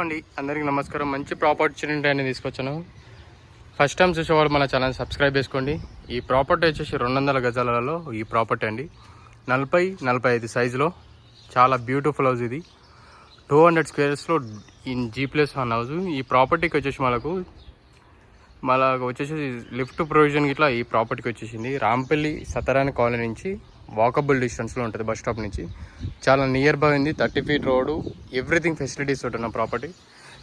అండి అందరికీ నమస్కారం. మంచి ప్రాపర్టీ అనేది తీసుకొచ్చాను. ఫస్ట్ టైం చూసేవాళ్ళు మన ఛానల్ సబ్స్క్రైబ్ చేసుకోండి. ఈ ప్రాపర్టీ వచ్చేసి 200 గజాలలో ఈ ప్రాపర్టీ అండి. 40-45 సైజులో చాలా బ్యూటిఫుల్ హౌస్. ఇది 200 స్క్వేర్స్లో ఇన్ G+1 హౌస్. ఈ ప్రాపర్టీకి వచ్చేసి మనకు లిఫ్ట్ ప్రొవిజన్ ఇట్లా ఈ ప్రాపర్టీకి వచ్చేసింది. రాంపల్లి సతరాని కాలనీ నుంచి వాకబుల్ డిస్టెన్స్లో ఉంటుంది, బస్ స్టాప్ నుంచి. చాలా నియర్ బై ఉంది. 30 ఫీట్ రోడ్డు, ఎవ్రీథింగ్ ఫెసిలిటీస్ ఉంటున్న ప్రాపర్టీ.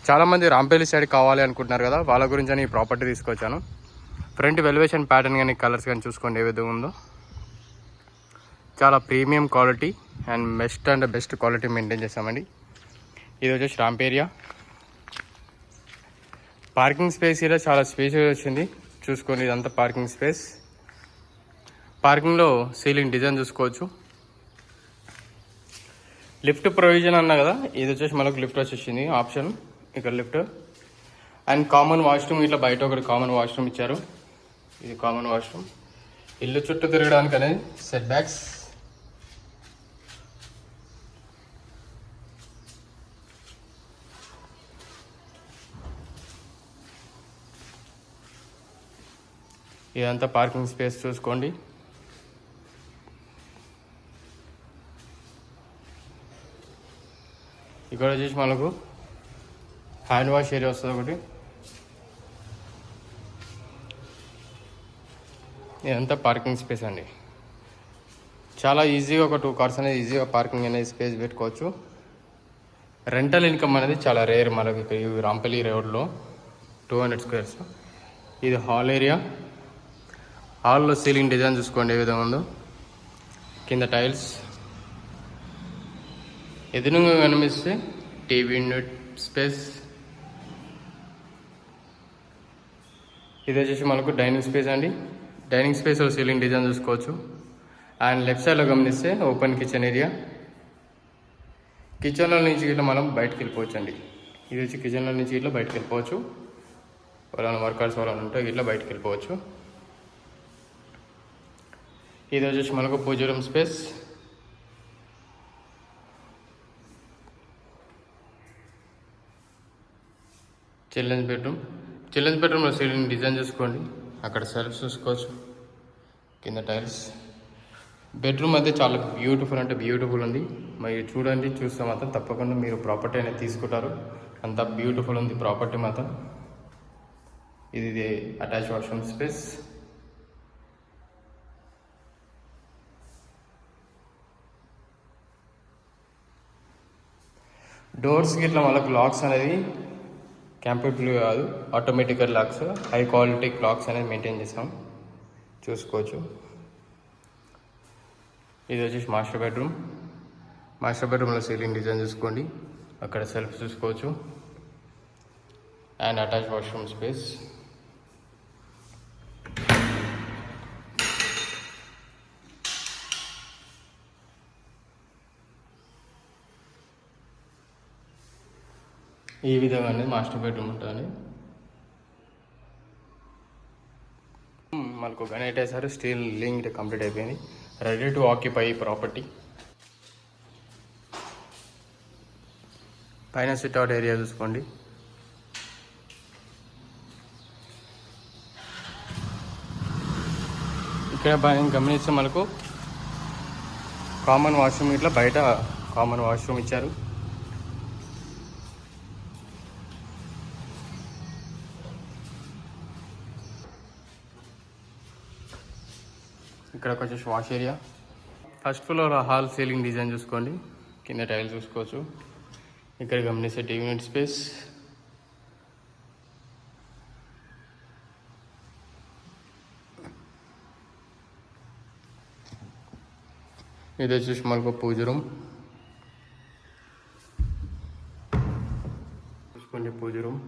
చాలామంది రాంపల్లి సైడ్ కావాలి అనుకుంటున్నారు కదా, వాళ్ళ గురించి అని ఈ ప్రాపర్టీ తీసుకొచ్చాను. ఫ్రంట్ వెలివేషన్ ప్యాటర్న్ కానీ కలర్స్ కానీ చూసుకోండి ఏ విధంగా ఉందో. చాలా premium quality and best quality maintain చేస్తామండి. ఇది వచ్చేసి రాంప్ ఏరియా. పార్కింగ్ స్పేస్ ఇలా చాలా స్పేస్ వచ్చింది, చూసుకోండి. ఇదంతా పార్కింగ్ స్పేస్. పార్కింగ్లో సీలింగ్ డిజైన్ చూసుకోవచ్చు. లిఫ్ట్ ప్రొవిజన్ అన్నా కదా, ఇది వచ్చేసి మనకు లిఫ్ట్ వచ్చేసింది ఆప్షన్. ఇక్కడ లిఫ్ట్ అండ్ కామన్ వాష్రూమ్. ఇట్లా బయట ఒకటి కామన్ వాష్రూమ్ ఇచ్చారు. ఇది కామన్ వాష్రూమ్. ఇల్లు చుట్టూ తిరగడానికి అనేది సెట్ బ్యాక్స్. ఇదంతా పార్కింగ్ స్పేస్ చూసుకోండి. ఇక్కడ వచ్చేసి మనకు హ్యాండ్ వాష్ ఏరియా వస్తుంది ఒకటి. ఇదంతా పార్కింగ్ స్పేస్ అండి. చాలా ఈజీగా ఒక 2 కార్స్ అనేది ఈజీగా పార్కింగ్ అనేది స్పేస్ పెట్టుకోవచ్చు. రెంటల్ ఇన్కమ్ అనేది చాలా రేర్ మనకి ఈ రాంపల్లి రోడ్లో 200 స్క్వేర్స్. ఇది హాల్ ఏరియా. హాల్లో సీలింగ్ డిజైన్ చూసుకోండి ఏ విధంగా ఉందో. కింద టైల్స్. ఎదురుగా కనిపిస్తే టీవీ యూనిట్ స్పేస్. ఇది వచ్చేసి మనకు డైనింగ్ స్పేస్ అండి. డైనింగ్ స్పేస్లో సీలింగ్ డిజైన్ చూసుకోవచ్చు. అండ్ లెఫ్ట్ సైడ్లో గమనిస్తే ఓపెన్ కిచెన్ ఏరియా. కిచెన్లో నుంచి ఇట్లా మనం బయటకు వెళ్ళిపోవచ్చు అండి. ఇది వచ్చి కిచెన్లో నుంచి ఇట్లా బయటకు వెళ్ళిపోవచ్చు. వాళ్ళని వర్కర్స్ వాళ్ళని ఉంటే ఇట్లా బయటకు వెళ్ళిపోవచ్చు. ఇది వచ్చేసి మనకు పూజ రూమ్ స్పేస్. చిల్డ్రన్స్ బెడ్రూమ్లో సీలింగ్ డిజైన్ చూసుకోండి. అక్కడ సెల్ఫ్స్ చూసుకోవచ్చు. కింద టైల్స్. బెడ్రూమ్ అయితే చాలా బ్యూటిఫుల్ అంటే బ్యూటిఫుల్ ఉంది. మరి చూడండి, చూస్తే మాత్రం తప్పకుండా మీరు ప్రాపర్టీ అనేది తీసుకుంటారు. అంత బ్యూటిఫుల్ ఉంది ప్రాపర్టీ మాత్రం. ఇది అటాచ్ వాష్రూమ్ స్పేస్. డోర్స్కి ఇట్లా మనకు లాక్స్ అనేది కంప్యూటర్ కాదు, automatic lakhs. High quality lakhs అనేది మెయింటైన్ చేస్తాం, చూసుకోవచ్చు. ఇది వచ్చేసి మాస్టర్ బెడ్రూమ్లో సీలింగ్ డిజైన్ చూసుకోండి. అక్కడ సెల్ఫ్ చూసుకోవచ్చు. And attach washroom space. ఈ విధంగా అనేది మాస్టర్ బెడ్రూమ్ ఉంటుంది. మనకు గణేట్ వేసారు. స్టీల్ లింక్ కంప్లీట్ అయిపోయింది. Ready to occupy property. పైన సిట్అవుట్ ఏరియా చూసుకోండి. ఇక్కడ గమనిస్తే మనకు కామన్ వాష్రూమ్, ఇట్లా బయట కామన్ వాష్రూమ్ ఇచ్చారు. ఇక్కడ వచ్చేసి wash area. First floor hall ceiling design చూసుకోండి. కింద టైల్స్ చూసుకోవచ్చు. ఇక్కడ గమనిస్తే టీవీ యూనిట్ స్పేస్. ఇది వచ్చేసి మనకు పూజ రూమ్ చూసుకోండి. పూజ రూమ్.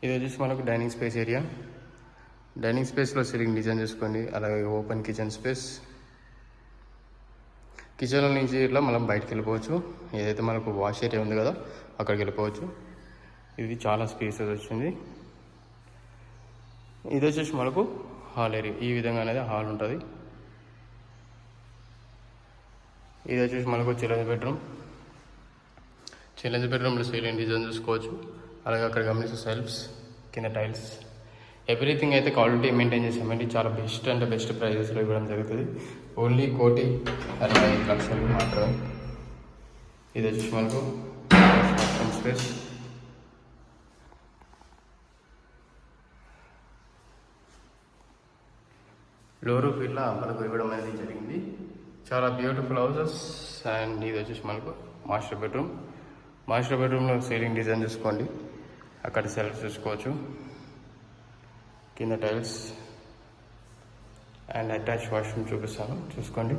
ఇది వచ్చేసి మనకు డైనింగ్ స్పేస్ ఏరియా. డైనింగ్ స్పేస్లో సీలింగ్ డిజైన్ చూసుకోండి. అలాగే ఓపెన్ కిచెన్ స్పేస్. కిచెన్లో నుంచి ఇట్లా మనం బయటకు వెళ్ళిపోవచ్చు. ఏదైతే మనకు వాష్ ఏరియా ఉంది కదా, అక్కడికి వెళ్ళిపోవచ్చు. ఇది చాలా స్పేసెస్ వచ్చింది. ఇది వచ్చేసి మనకు హాల్ ఏరియా. ఈ విధంగా అనేది హాల్ ఉంటుంది. ఇది వచ్చేసి మనకు చిల్డ్రన్స్ బెడ్రూమ్. చిల్డ్రన్స్ బెడ్రూమ్లో సీలింగ్ డిజైన్ చూసుకోవచ్చు. అలాగే అక్కడ గమనిస్తే సెల్ఫ్స్, కింద టైల్స్, ఎవ్రీథింగ్ అయితే క్వాలిటీ మెయింటైన్ చేసామండి. చాలా బెస్ట్ అంటే బెస్ట్ ప్రైజెస్లో ఇవ్వడం జరుగుతుంది. ఓన్లీ 1,65,00,000 మాత్రమే. ఇది వచ్చేసి మనకు స్పేస్. లో రూఫ్ ఇట్లా మనకు ఇవ్వడం అనేది జరిగింది. చాలా బ్యూటిఫుల్ హౌసెస్. అండ్ ఇది వచ్చేసి మనకు మాస్టర్ బెడ్రూమ్. మాస్టర్ బెడ్రూమ్లో సీలింగ్ డిజైన్ చూసుకోండి. అక్కడ సెల్ఫ్ చూసుకోవచ్చు, కింద టైల్స్ అండ్ అటాచ్ వాష్రూమ్ చూపిస్తాను చూసుకోండి.